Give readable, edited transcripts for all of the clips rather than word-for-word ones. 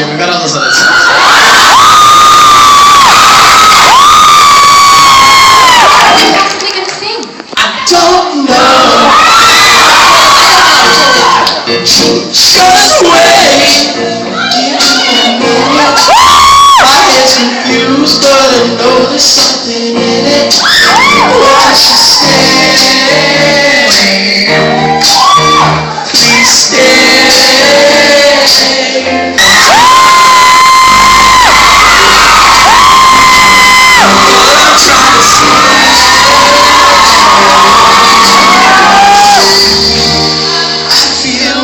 Jim. We got all those other songs. I don't know. Just wait. My head's confused, but I know there's something in it. What she said. Please stay.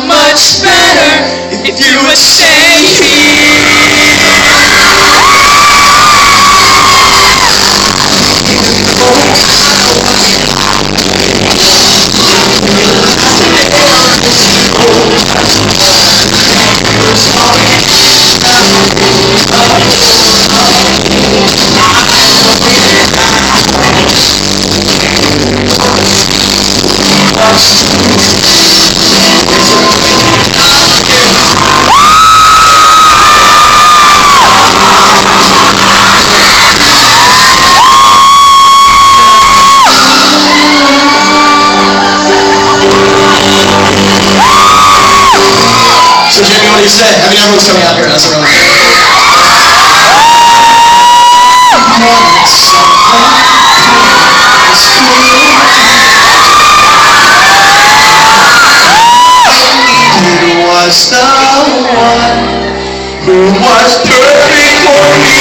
Much better if you would stay here. So Jimmy, what do you say? I mean, everyone's coming out here. That's really good. It was the one who was perfect for me.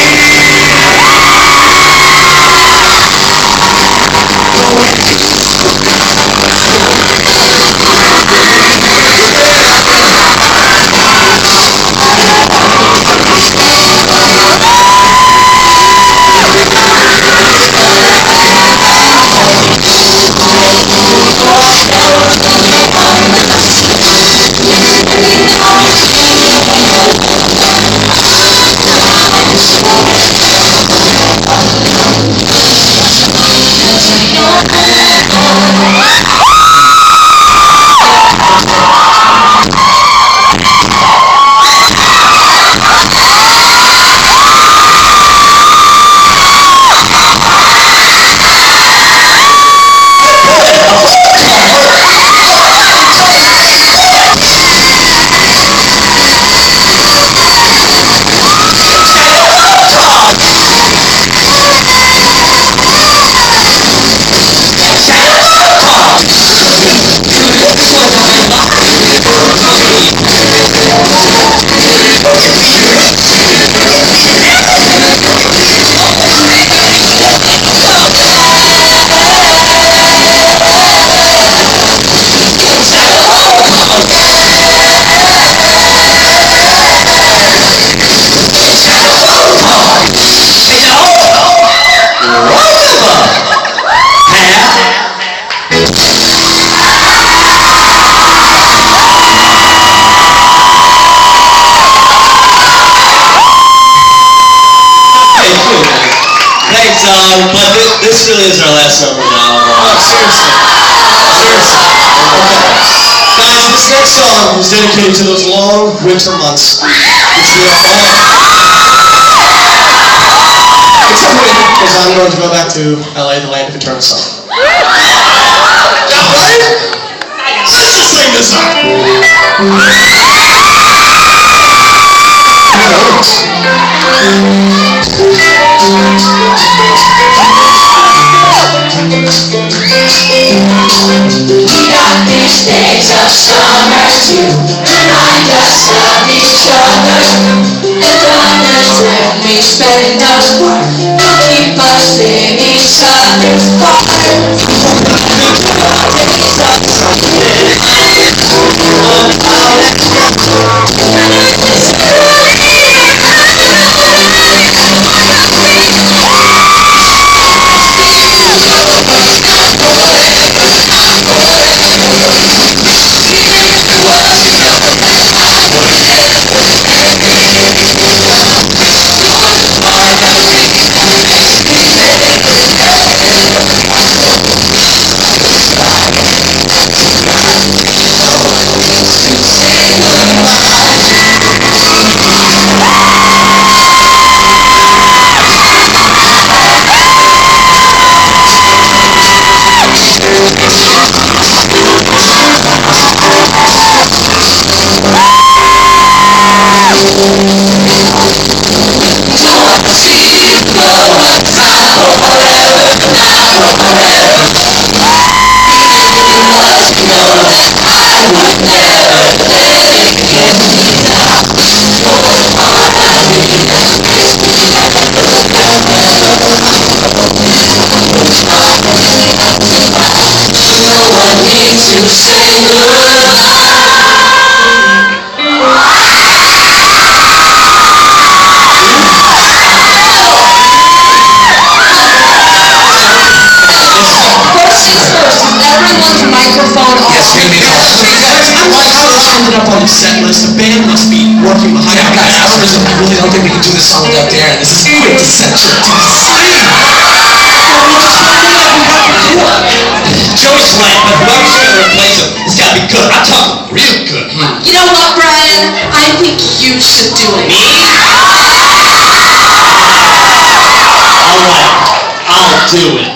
But this really is our last number now. Oh, seriously. Seriously. Okay. Guys, this next song is dedicated to those long winter months. Which we are all... Except for me, because I'm going to go back to LA, the land of eternal summer. Now, right? Let's just sing this song. We got these days of summer to remind us of each other. The diamonds when we spend us apart will keep us in each other's heart. ended up on the set list. The band must be working behind Yeah, it. guys, I really don't think we can do this song without Darren. This is quintessential to the scene. Joey's right, but whoever's gonna replace him, it's gotta be good. I'm talking real good. You know what, Brian? I think you should do it. Me? Alright, I'll do it.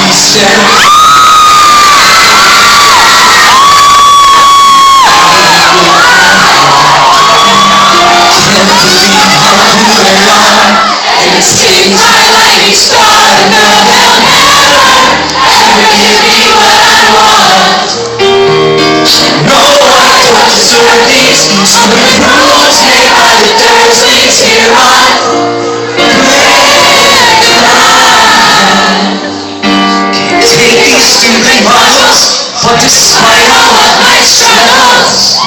He said. And sing my lightning star, no, they'll never ever give me what I want. No, I don't deserve these stupid rules made by the Dursleys here on Can't take these stupid models, but despite all of my struggles,